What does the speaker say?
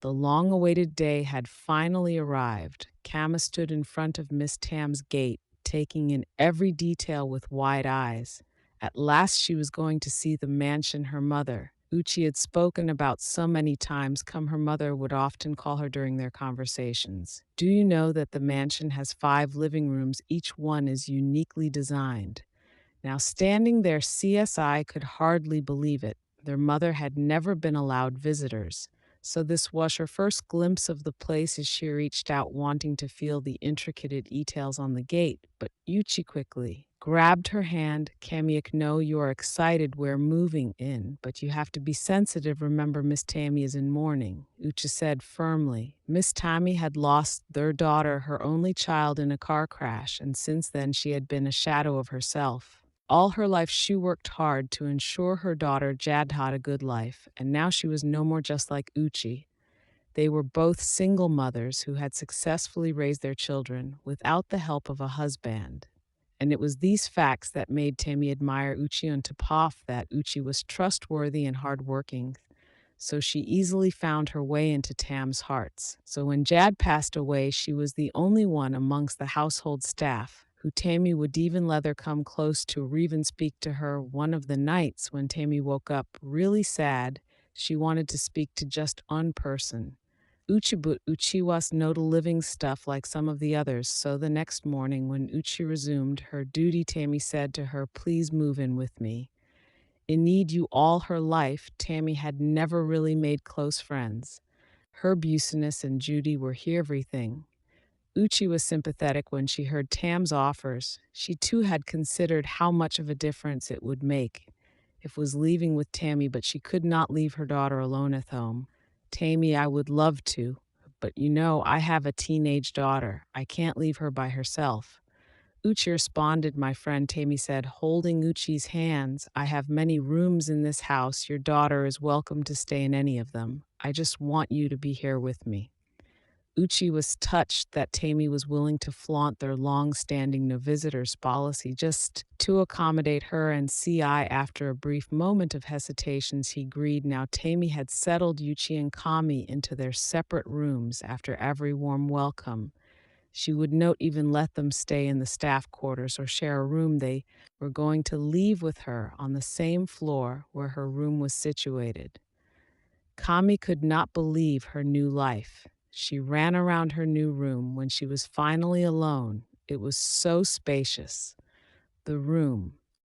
The long-awaited day had finally arrived. Kama stood in front of Miss Tam's gate, taking in every detail with wide eyes. At last she was going to see the mansion her mother, Uchi had spoken about so many times, come her mother would often call her during their conversations. Do you know that the mansion has 5 living rooms, each one is uniquely designed? Now, standing there, CSI could hardly believe it. Their mother had never been allowed visitors. So, this was her first glimpse of the place as she reached out, wanting to feel the intricate details on the gate. But Yuchi quickly grabbed her hand. Kamiak, no, you are excited. We're moving in, but you have to be sensitive. Remember, Miss Tammy is in mourning, Uchi said firmly. Miss Tammy had lost their daughter, her only child, in a car crash, and since then she had been a shadow of herself. All her life she worked hard to ensure her daughter Jad had a good life, and now she was no more just like Uchi. They were both single mothers who had successfully raised their children without the help of a husband. And it was these facts that made Tammy admire Uchi on top of that Uchi was trustworthy and hardworking, so she easily found her way into Tam's hearts. So when Jad passed away, she was the only one amongst the household staff who Tammy would even let her come close to or even speak to her. One of the nights when Tammy woke up really sad, she wanted to speak to just one person. Uchi, but Uchi was not living stuff like some of the others, so the next morning when Uchi resumed her duty, Tammy said to her, "Please move in with me." In need you all her life, Tammy had never really made close friends. Herb Business and Judy were here everything. Uchi was sympathetic when she heard Tam's offers. She too had considered how much of a difference it would make if was leaving with Tammy, but she could not leave her daughter alone at home. Tammy, I would love to, but you know, I have a teenage daughter. I can't leave her by herself. Uchi responded, my friend, Tammy said, holding Uchi's hands. I have many rooms in this house. Your daughter is welcome to stay in any of them. I just want you to be here with me. Uchi was touched that Tammy was willing to flaunt their long-standing no visitors policy just to accommodate her and CI. After a brief moment of hesitations, he agreed. Now Tammy had settled Uchi and Kami into their separate rooms after every warm welcome. She would not even let them stay in the staff quarters or share a room. They were going to leave with her on the same floor where her room was situated. Kami could not believe her new life. She ran around her new room when she was finally alone. It was so spacious. The room,